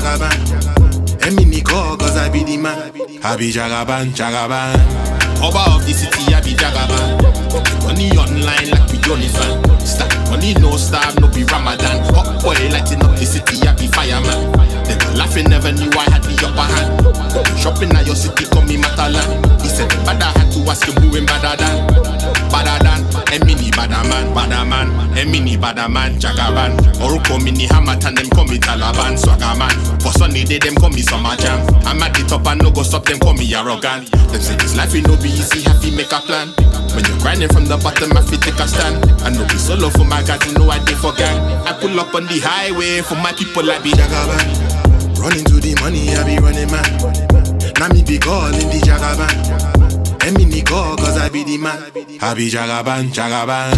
Jagaban. Emini call cause I be the man. I be Jagaban, Jagaban. Oba of the city, I be Jagaban. Money online like we only fan. Stack money, no starve, no be Ramadan. Hot boy lighting up the city, I be fireman. They were laughing, never knew I had the upper hand. Shopping at your city, call me Matalan. He said, but I had to ask him who him better than. Emini badaman, badaman. Emini badaman, Jagaban. Oruko mini hamatan, them call me Taliban, swagaman. For sunny day, them call me summer jam. I'm at the top and no go stop, them call me arrogant. Them say this life will no be easy, have to make a plan. When you're grinding from the bottom, I fit take a stand. I know be solo for my guys, you know I did for gang. I pull up on the highway for my people, I be Jagaban. Running to the money, I be running man. Now me be calling the Jagaban. Emini call cause I be the man. I be Jagaban, Jagaban.